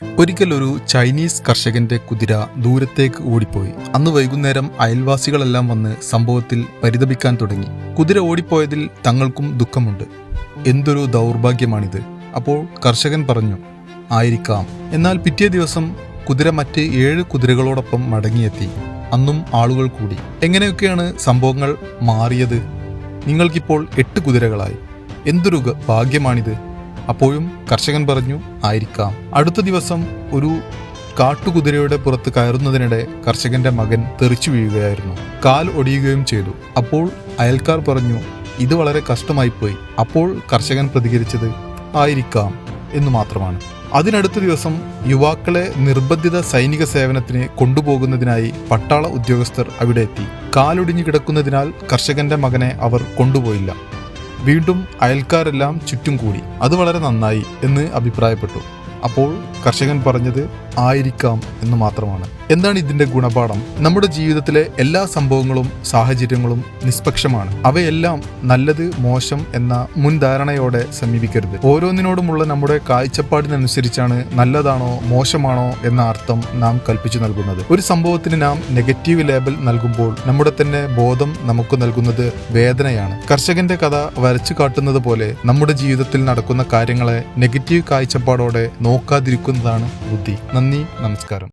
ഒരിക്കൽ ഒരു ചൈനീസ് കർഷകന്റെ കുതിര ദൂരത്തേക്ക് ഓടിപ്പോയി. അന്ന് വൈകുന്നേരം അയൽവാസികളെല്ലാം വന്ന് സംഭവത്തിൽ പരിതപിക്കാൻ തുടങ്ങി. കുതിര ഓടിപ്പോയതിൽ തങ്ങൾക്കും ദുഃഖമുണ്ട്. എന്തൊരു ദൗർഭാഗ്യമാണിത്. അപ്പോൾ കർഷകൻ പറഞ്ഞു, ആയിരിക്കാം. എന്നാൽ പിറ്റേ ദിവസം കുതിര മറ്റ് 7 കുതിരകളോടൊപ്പം മടങ്ങിയെത്തി. അന്നും ആളുകൾ കൂടി. എങ്ങനെയൊക്കെയാണ് സംഭവങ്ങൾ മാറിയത്? നിങ്ങൾക്കിപ്പോൾ 8 കുതിരകളായി. എന്തൊരു ഭാഗ്യമാണിത്. അപ്പോഴും കർഷകൻ പറഞ്ഞു, ആയിരിക്കാം. അടുത്ത ദിവസം ഒരു കാട്ടുകുതിരയുടെ പുറത്ത് കയറുന്നതിനിടെ കർഷകന്റെ മകൻ തെറിച്ചു വീഴുകയായിരുന്നു. കാൽ ഒടിയുകയും ചെയ്തു. അപ്പോൾ അയൽക്കാർ പറഞ്ഞു, ഇത് വളരെ കഷ്ടമായിപ്പോയി. അപ്പോൾ കർഷകൻ പ്രതികരിച്ചത് ആയിരിക്കാം എന്നു മാത്രമാണ്. അതിനടുത്ത ദിവസം യുവാക്കളെ നിർബന്ധിത സൈനിക സേവനത്തിന് കൊണ്ടുപോകുന്നതിനായി പട്ടാള ഉദ്യോഗസ്ഥർ അവിടെ എത്തി. കാലൊടിഞ്ഞു കിടക്കുന്നതിനാൽ കർഷകന്റെ മകനെ അവർ കൊണ്ടുപോയില്ല. വീണ്ടും അയൽക്കാരെല്ലാം ചുറ്റും കൂടി. അത് വളരെ നന്നായി എന്ന് അഭിപ്രായപ്പെട്ടു. അപ്പോൾ കർഷകൻ പറഞ്ഞത് ആയിരിക്കാം എന്ന് മാത്രമാണ്. എന്താണ് ഇതിന്റെ ഗുണപാഠം? നമ്മുടെ ജീവിതത്തിലെ എല്ലാ സംഭവങ്ങളും സാഹചര്യങ്ങളും നിഷ്പക്ഷമാണ്. അവയെല്ലാം നല്ലത് മോശം എന്ന മുൻധാരണയോടെ സമീപിക്കരുത്. ഓരോന്നിനോടുമുള്ള നമ്മുടെ കാഴ്ചപ്പാടിനനുസരിച്ചാണ് നല്ലതാണോ മോശമാണോ എന്ന അർത്ഥം നാം കൽപ്പിച്ചു നൽകുന്നത്. ഒരു സംഭവത്തിന് നാം നെഗറ്റീവ് ലേബൽ നൽകുമ്പോൾ നമ്മുടെ തന്നെ ബോധം നമുക്ക് നൽകുന്നത് വേദനയാണ്. കർഷകന്റെ കഥ വരച്ചു കാട്ടുന്നത് പോലെ നമ്മുടെ ജീവിതത്തിൽ നടക്കുന്ന കാര്യങ്ങളെ നെഗറ്റീവ് കാഴ്ചപ്പാടോടെ നോക്കാതിരിക്കുന്നതാണ് ബുദ്ധി. നന്ദി, നമസ്കാരം.